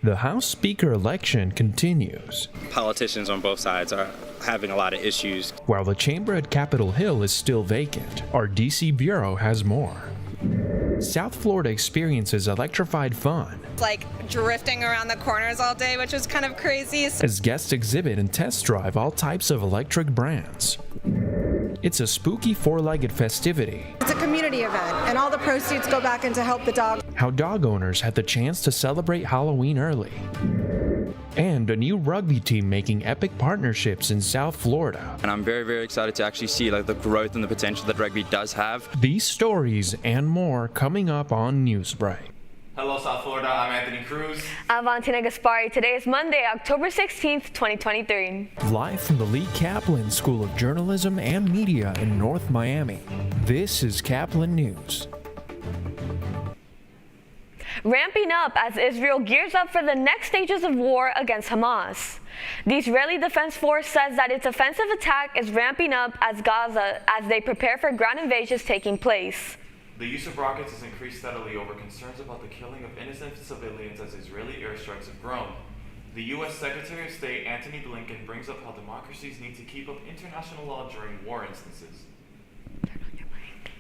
The House Speaker election continues. Politicians on both sides are having a lot of issues. While the chamber at Capitol Hill is still vacant, our DC bureau has more. South Florida experiences electrified fun. Like drifting around the corners all day, which was kind of crazy. As guests exhibit and test drive all types of electric brands. It's a spooky four-legged festivity. It's a community event, and all the proceeds go back in to help the dog. How dog owners had the chance to celebrate Halloween early. And a new rugby team making epic partnerships in South Florida. And I'm very, very excited to actually see the growth and the potential that rugby does have. These stories and more coming up on Newsbreak. Hello, South Florida. I'm Anthony Cruz. I'm Valentina Gaspari. Today is Monday, October 16th, 2023. Live from the Lee Caplin School of Journalism and Media in North Miami, this is Caplin News. Ramping up as Israel gears up for the next stages of war against Hamas. The Israeli Defense Force says that its offensive attack is ramping up as Gaza as they prepare for ground invasions taking place. The use of rockets has increased steadily over concerns about the killing of innocent civilians as Israeli airstrikes have grown. The U.S. Secretary of State Antony Blinken brings up how democracies need to keep up international law during war instances. Turn on your mic.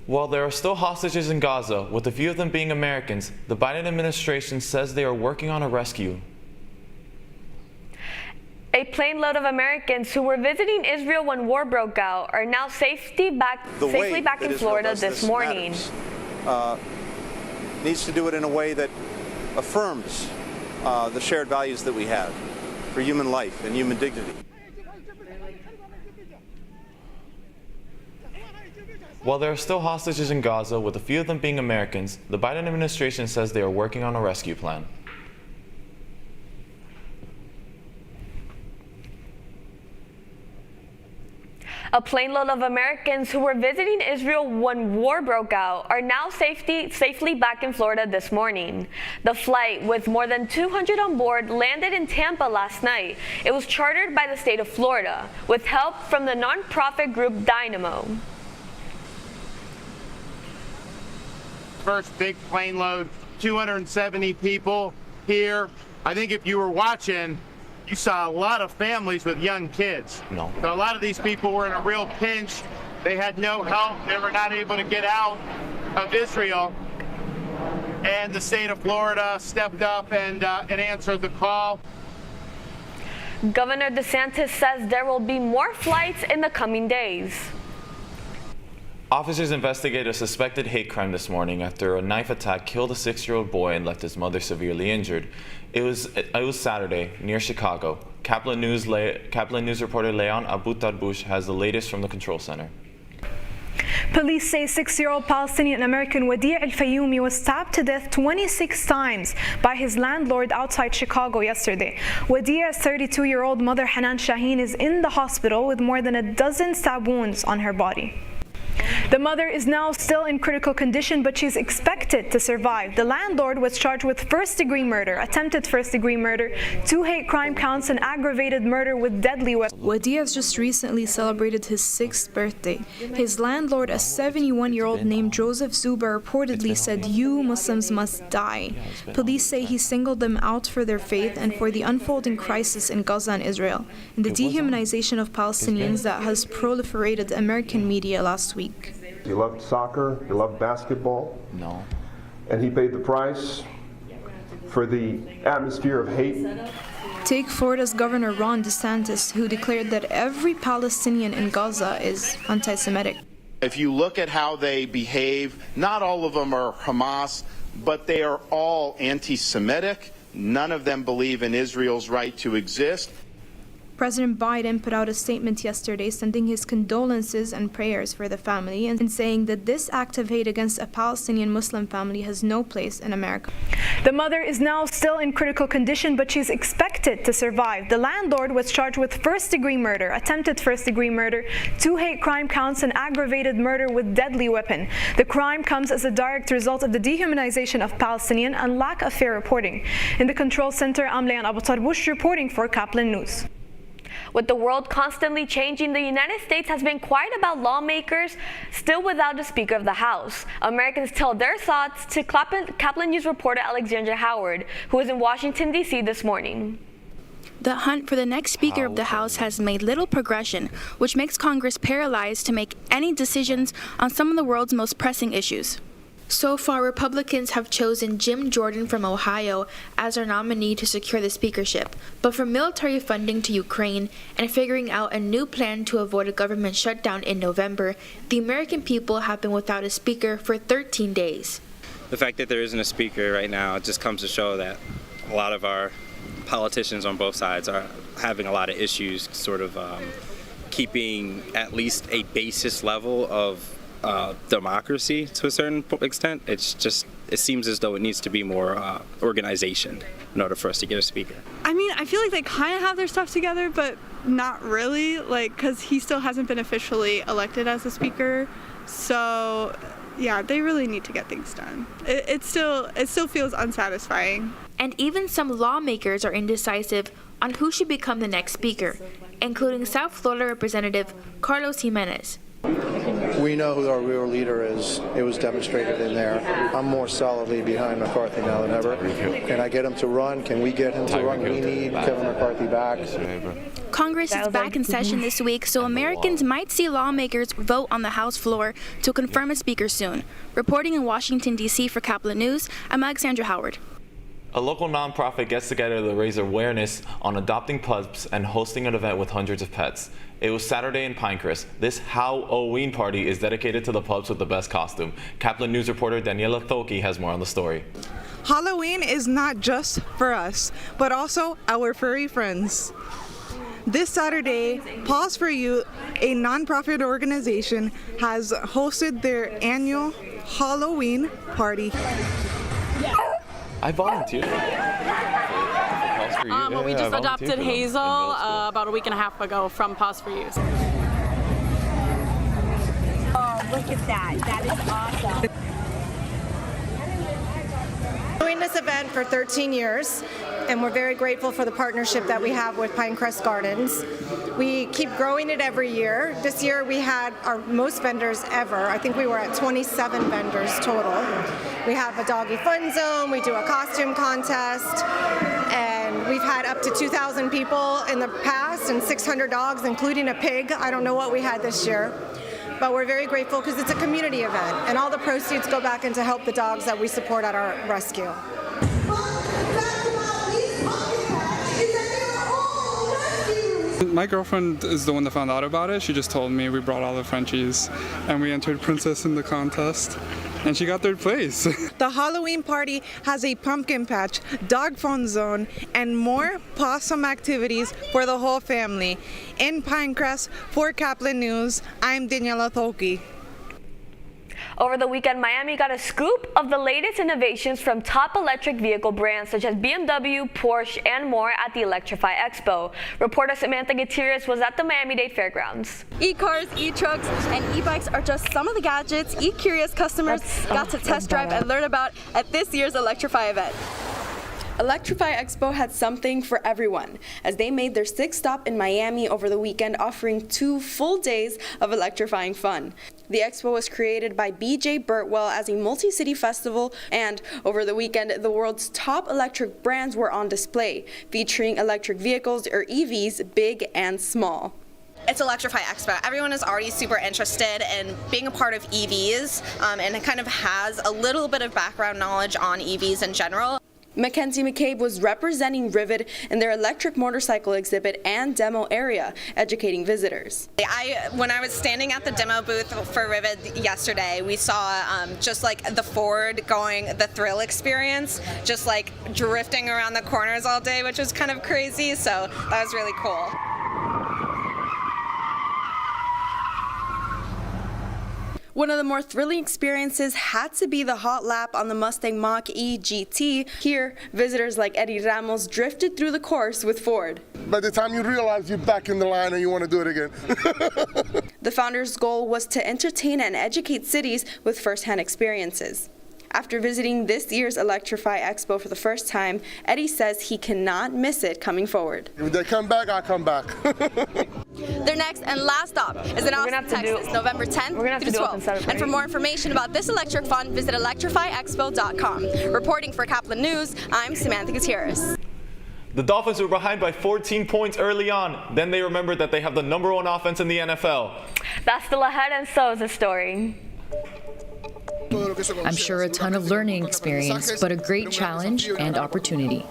While there are still hostages in Gaza, with a few of them being Americans, the Biden administration says they are working on a rescue. A plane load of Americans who were visiting Israel when war broke out are now safely back in Florida this morning. Needs to do it in a way that affirms the shared values that we have for human life and human dignity. While there are still hostages in Gaza, with a few of them being Americans, the Biden administration says they are working on a rescue plan. A plane load of Americans who were visiting Israel when war broke out are now safely back in Florida this morning. The flight, with more than 200 on board, landed in Tampa last night. It was chartered by the state of Florida, with help from the nonprofit group Dynamo. First big plane load, 270 people here. I think if you were watching, you saw a lot of families with young kids. No. So a lot of these people were in a real pinch. They had no help. They were not able to get out of Israel. And the state of Florida stepped up and answered the call. Governor DeSantis says there will be more flights in the coming days. Officers investigate a suspected hate crime this morning after a knife attack killed a 6-year-old boy and left his mother severely injured. It was Saturday near Chicago. Caplin News reporter Leon Abu-Tarbush has the latest from the control center. Police say 6-year-old Palestinian-American Wadi al-Fayoumi was stabbed to death 26 times by his landlord outside Chicago yesterday. Wadi's 32-year-old mother Hanan Shaheen is in the hospital with more than a dozen stab wounds on her body. The mother is now still in critical condition, but she's expected to survive. The landlord was charged with first-degree murder, attempted first-degree murder, 2 hate crime counts, and aggravated murder with deadly weapons. Wadi has just recently celebrated his 6th birthday. His landlord, a 71-year-old named Joseph Zuber, reportedly said, "You Muslims must die." Police say he singled them out for their faith and for the unfolding crisis in Gaza and Israel, and the dehumanization of Palestinians that has proliferated American media last week. He loved soccer, he loved basketball. No. And he paid the price for the atmosphere of hate. Take Florida's Governor Ron DeSantis, who declared that every Palestinian in Gaza is anti-Semitic. If you look at how they behave, not all of them are Hamas, but they are all anti-Semitic. None of them believe in Israel's right to exist. President Biden put out a statement yesterday sending his condolences and prayers for the family and saying that this act of hate against a Palestinian Muslim family has no place in America. The mother is now still in critical condition, but she's expected to survive. The landlord was charged with first-degree murder, attempted first-degree murder, 2 hate crime counts, and aggravated murder with deadly weapon. The crime comes as a direct result of the dehumanization of Palestinians and lack of fair reporting. In the control center, I'm Leon Abu-Tarbush reporting for Caplin News. With the world constantly changing, the United States has been quiet about lawmakers still without the Speaker of the House. Americans tell their thoughts to Caplin News reporter Alexandra Howard, who is in Washington, D.C. this morning. The hunt for the next Speaker of the House has made little progression, which makes Congress paralyzed to make any decisions on some of the world's most pressing issues. So far, Republicans have chosen Jim Jordan from Ohio as their nominee to secure the speakership. But from military funding to Ukraine and figuring out a new plan to avoid a government shutdown in November, the American people have been without a speaker for 13 days. The fact that there isn't a speaker right now just comes to show that a lot of our politicians on both sides are having a lot of issues sort of keeping at least a basis level of democracy to a certain extent. It seems as though it needs to be more organization in order for us to get a speaker. I mean, I feel like they kind of have their stuff together, but not really, like, because he still hasn't been officially elected as a speaker. So yeah, they really need to get things done. It still feels unsatisfying. And even some lawmakers are indecisive on who should become the next speaker, including South Florida Representative Carlos Jimenez. We know who our real leader is. It was demonstrated in there. I'm more solidly behind McCarthy now than ever. Can I get him to run? Can we get him to run? We need Kevin McCarthy back. Congress is back in session this week, so Americans might see lawmakers vote on the House floor to confirm a speaker soon. Reporting in Washington, D.C. for Caplin News, I'm Alexandra Howard. A local nonprofit gets together to raise awareness on adopting pups and hosting an event with hundreds of pets. It was Saturday in Pinecrest. This Halloween party is dedicated to the pups with the best costume. Caplin News reporter Daniela Thoki has more on the story. Halloween is not just for us, but also our furry friends. This Saturday, Paws For You, a nonprofit organization, has hosted their annual Halloween party. I volunteered. We just adopted Hazel about a week and a half ago from Paws For You. Oh, look at that. That is awesome. Doing this event for 13 years, and we're very grateful for the partnership that we have with Pinecrest Gardens. We keep growing it every year. This year we had our most vendors ever. I think we were at 27 vendors total. We have a doggy fun zone, we do a costume contest, and we've had up to 2,000 people in the past and 600 dogs, including a pig. I don't know what we had this year. But we're very grateful because it's a community event, and all the proceeds go back in to help the dogs that we support at our rescue. My girlfriend is the one that found out about it. She just told me. We brought all the Frenchies, and we entered Princess in the contest, and she got 3rd place. The Halloween party has a pumpkin patch, dog fun zone, and more possum activities for the whole family. In Pinecrest, for Caplin News, I'm Daniela Thoki. Over the weekend, Miami got a scoop of the latest innovations from top electric vehicle brands such as BMW, Porsche, and more at the Electrify Expo. Reporter Samantha Gutierrez was at the Miami-Dade Fairgrounds. E-cars, e-trucks, and e-bikes are just some of the gadgets e-curious customers got to test drive and learn about at this year's Electrify event. Electrify Expo had something for everyone, as they made their 6th stop in Miami over the weekend, offering 2 full days of electrifying fun. The expo was created by BJ Birtwell as a multi-city festival, and over the weekend, the world's top electric brands were on display, featuring electric vehicles, or EVs, big and small. It's Electrify Expo. Everyone is already super interested in being a part of EVs, and it kind of has a little bit of background knowledge on EVs in general. Mackenzie McCabe was representing Rivet in their electric motorcycle exhibit and demo area, educating visitors. When I was standing at the demo booth for Rivet yesterday, we saw just like the Ford going the thrill experience, just like drifting around the corners all day, which was kind of crazy, so that was really cool. One of the more thrilling experiences had to be the hot lap on the Mustang Mach-E GT. Here, visitors like Eddie Ramos drifted through the course with Ford. By the time you realize you're back in the line and you want to do it again. The founder's goal was to entertain and educate cities with first-hand experiences. After visiting this year's Electrify Expo for the first time, Eddie says he cannot miss it coming forward. If they come back, I come back. Their next and last stop is in Austin, Texas, November 10th through 12th. And for more information about this electric fun, visit electrifyexpo.com. Reporting for Caplin News, I'm Samantha Gutierrez. The Dolphins were behind by 14 points early on. Then they remembered that they have the #1 offense in the NFL. That's still ahead, and so is the story. I'm sure a ton of learning experience, but a great challenge and opportunity.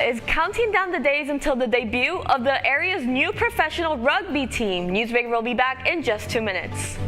Is counting down the days until the debut of the area's new professional rugby team. Newsbreak will be back in just 2 minutes.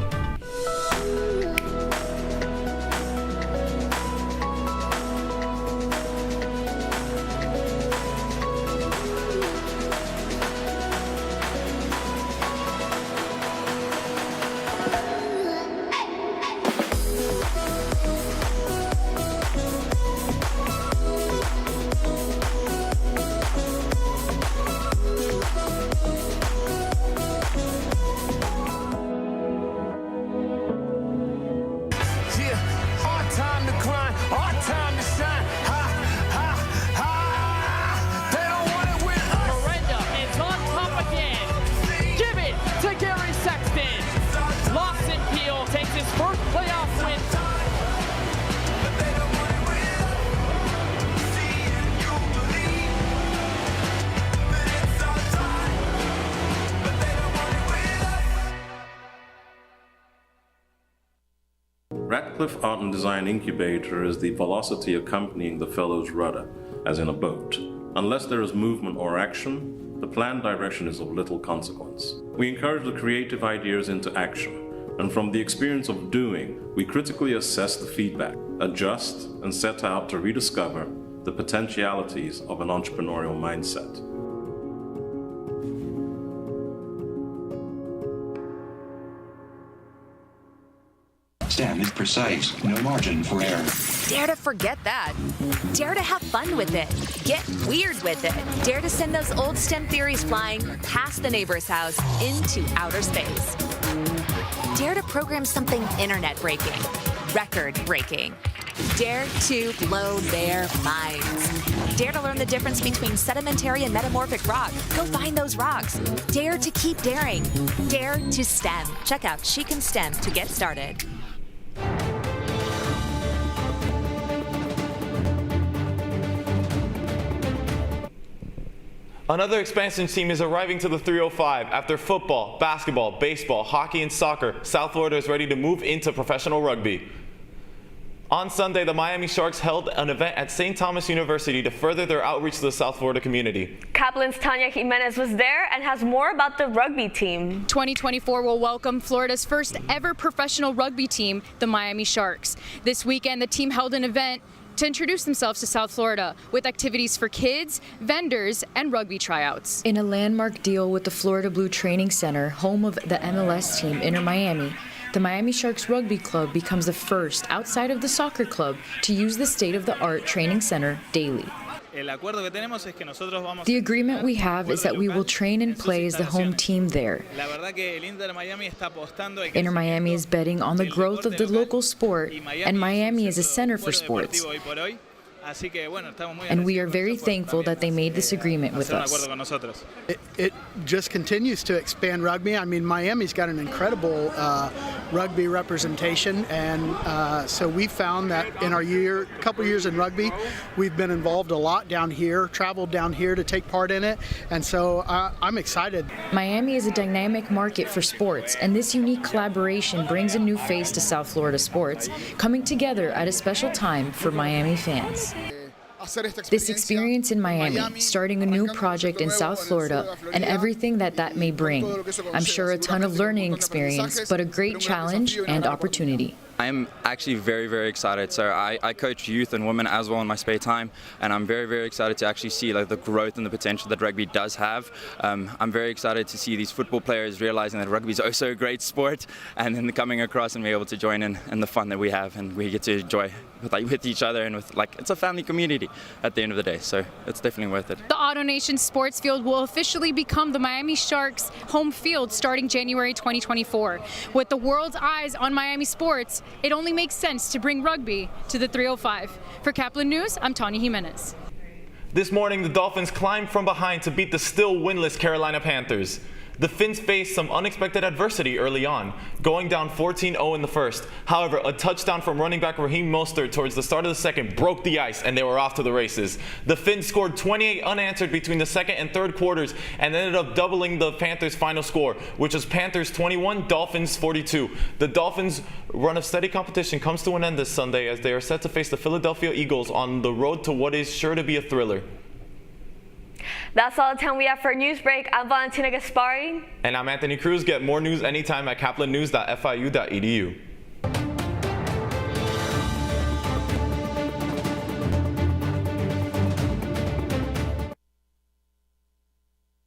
Radcliffe Art and Design Incubator is the velocity accompanying the fellow's rudder, as in a boat. Unless there is movement or action, the planned direction is of little consequence. We encourage the creative ideas into action, and from the experience of doing, we critically assess the feedback, adjust, and set out to rediscover the potentialities of an entrepreneurial mindset. STEM is precise, no margin for error. Dare to forget that. Dare to have fun with it. Get weird with it. Dare to send those old STEM theories flying past the neighbor's house into outer space. Dare to program something internet-breaking, record-breaking. Dare to blow their minds. Dare to learn the difference between sedimentary and metamorphic rock. Go find those rocks. Dare to keep daring. Dare to STEM. Check out She Can STEM to get started. Another expansion team is arriving to the 305. After football, basketball, baseball, hockey, and soccer, South Florida is ready to move into professional rugby. On Sunday, the Miami Sharks held an event at St. Thomas University to further their outreach to the South Florida community. Caplin's Tanya Jimenez was there and has more about the rugby team. 2024 will welcome Florida's first ever professional rugby team, the Miami Sharks. This weekend, the team held an event to introduce themselves to South Florida with activities for kids, vendors, and rugby tryouts. In a landmark deal with the Florida Blue Training Center, home of the MLS team Inter Miami, the Miami Sharks Rugby Club becomes the first outside of the soccer club to use the state-of-the-art training center daily. The agreement we have is that we will train and play as the home team there. Inter Miami is betting on the growth of the local sport, and Miami is a center for sports. And we are very thankful that they made this agreement with us. It just continues to expand rugby. I mean, Miami's got an incredible rugby representation, and so we found that in our couple years in rugby, we've been involved a lot down here, traveled down here to take part in it, and so I'm excited. Miami is a dynamic market for sports, and this unique collaboration brings a new face to South Florida sports, coming together at a special time for Miami fans. This experience in Miami, starting a new project in South Florida, and everything that may bring. I'm sure a ton of learning experience, but a great challenge and opportunity. I am actually very, very excited. So I coach youth and women as well in my spare time, and I'm very, very excited to actually see the growth and the potential that rugby does have. I'm very excited to see these football players realizing that rugby is also a great sport, and then coming across and be able to join in the fun that we have, and we get to enjoy with each other, and with it's a family community at the end of the day. So it's definitely worth it. The AutoNation Sports Field will officially become the Miami Sharks' home field starting January 2024. With the world's eyes on Miami sports, it only makes sense to bring rugby to the 305. For Caplin News, I'm Tanya Jimenez. This morning, the Dolphins climbed from behind to beat the still winless Carolina Panthers. The Finns faced some unexpected adversity early on, going down 14-0 in the first. However, a touchdown from running back Raheem Mostert towards the start of the second broke the ice, and they were off to the races. The Finns scored 28 unanswered between the second and third quarters and ended up doubling the Panthers' final score, which was Panthers 21, Dolphins 42. The Dolphins' run of steady competition comes to an end this Sunday as they are set to face the Philadelphia Eagles on the road to what is sure to be a thriller. That's all the time we have for Newsbreak. I'm Valentina Gaspari. And I'm Anthony Cruz. Get more news anytime at caplinnews.fiu.edu.